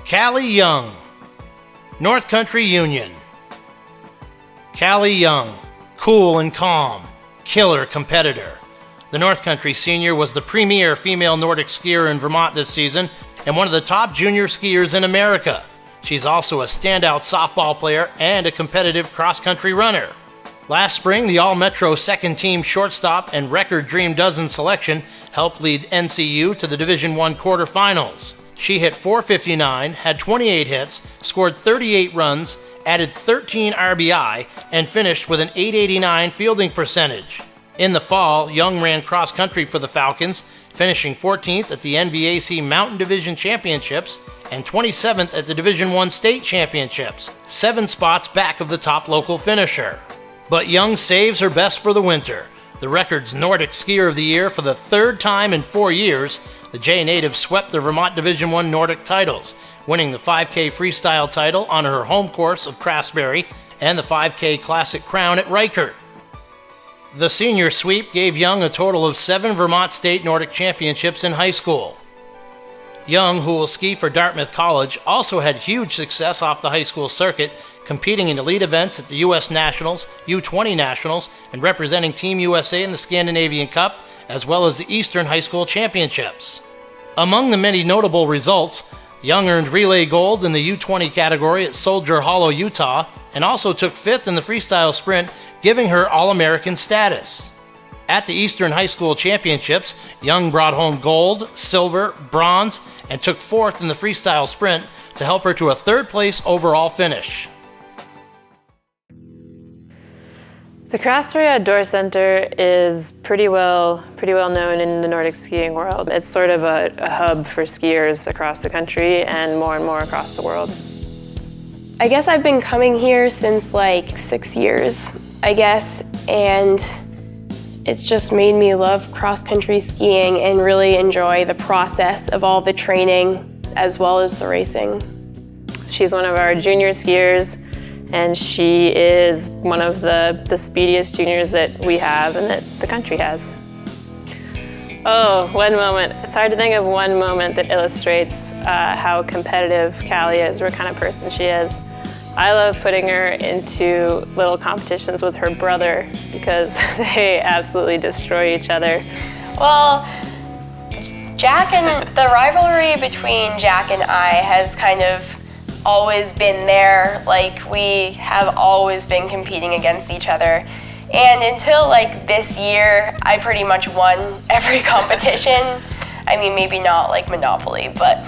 Callie Young, North Country Union. Callie Young, cool and calm, killer competitor. The North Country senior was the premier female Nordic skier in Vermont this season and one of the top junior skiers in America. She's also a standout softball player and a competitive cross-country runner. Last spring, the All-Metro second-team shortstop and record Dream Dozen selection helped lead NCU to the Division I quarterfinals. She hit .459, had 28 hits, scored 38 runs, added 13 RBI, and finished with an .889 fielding percentage. In the fall, Young ran cross-country for the Falcons, finishing 14th at the NVAC Mountain Division Championships and 27th at the Division I State Championships, 7 spots back of the top local finisher. But Young saves her best for the winter. The record's Nordic Skier of the Year for the third time in 4 years, the J native swept the Vermont Division I Nordic titles, winning the 5K freestyle title on her home course of Craftsbury and the 5K Classic Crown at Reichert. The senior sweep gave Young a total of 7 Vermont State Nordic Championships in high school. Young, who will ski for Dartmouth College, also had huge success off the high school circuit, competing in elite events at the U.S. Nationals, U20 Nationals, and representing Team USA in the Scandinavian Cup, as well as the Eastern High School Championships. Among the many notable results, Young earned relay gold in the U20 category at Soldier Hollow, Utah, and also took 5th in the freestyle sprint, giving her All-American status. At the Eastern High School Championships, Young brought home gold, silver, bronze, and took 4th in the freestyle sprint to help her to a 3rd place overall finish. The Craftsbury Outdoor Center is pretty well known in the Nordic skiing world. It's sort of a hub for skiers across the country and more across the world. I guess I've been coming here since like 6 years, I guess, and it's just made me love cross-country skiing and really enjoy the process of all the training as well as the racing. She's one of our junior skiers, and she is one of the speediest juniors that we have and that the country has. Oh, one moment. It's hard to think of one moment that illustrates how competitive Callie is, what kind of person she is. I love putting her into little competitions with her brother because they absolutely destroy each other. Well, the rivalry between Jack and I has kind of always been there. Like, we have always been competing against each other. And until like this year, I pretty much won every competition. I mean, maybe not like Monopoly, but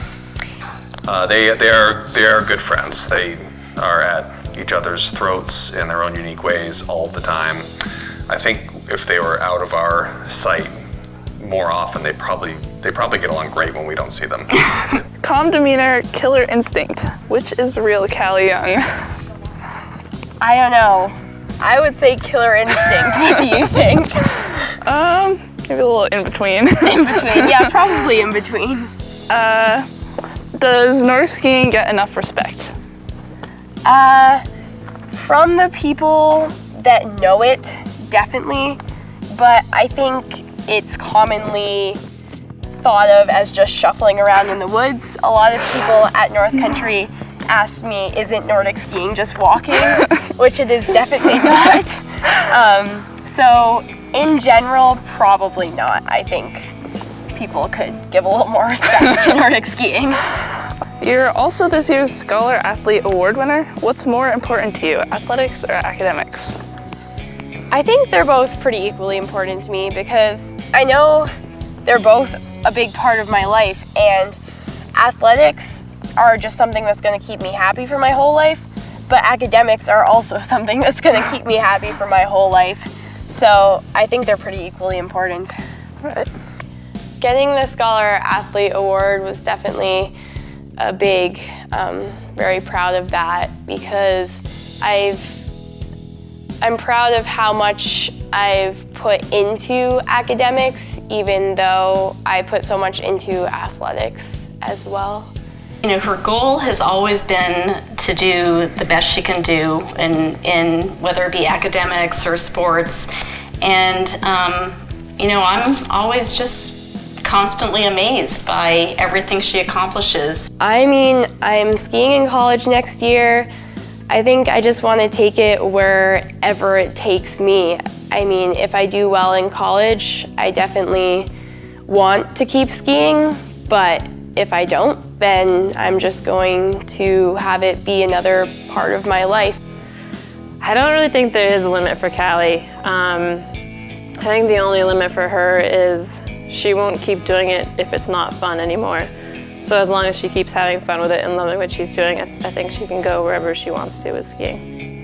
they are good friends. They are at each other's throats in their own unique ways all the time. I think if they were out of our sight more often, they probably get along great when we don't see them. Calm demeanor, killer instinct. Which is real Callie Young? I don't know. I would say killer instinct. What do you think? Maybe a little in between. In between, yeah, probably in between. Does Nordic skiing get enough respect? From the people that know it, definitely, but I think it's commonly thought of as just shuffling around in the woods. A lot of people at North Country ask me, isn't Nordic skiing just walking? Which it is definitely not. So in general, probably not. I think people could give a little more respect to Nordic skiing. You're also this year's Scholar Athlete Award winner. What's more important to you, athletics or academics? I think they're both pretty equally important to me because I know they're both a big part of my life, and athletics are just something that's going to keep me happy for my whole life, but academics are also something that's going to keep me happy for my whole life. So I think they're pretty equally important. Right. Getting the Scholar Athlete Award was definitely a big, very proud of that because I'm proud of how much I've put into academics, even though I put so much into athletics as well. You know, her goal has always been to do the best she can do in whether it be academics or sports. And, you know, I'm always just constantly amazed by everything she accomplishes. I mean, I'm skiing in college next year. I think I just want to take it wherever it takes me. I mean, if I do well in college, I definitely want to keep skiing, but if I don't, then I'm just going to have it be another part of my life. I don't really think there is a limit for Callie. I think the only limit for her is she won't keep doing it if it's not fun anymore. So as long as she keeps having fun with it and loving what she's doing, I think she can go wherever she wants to with skiing.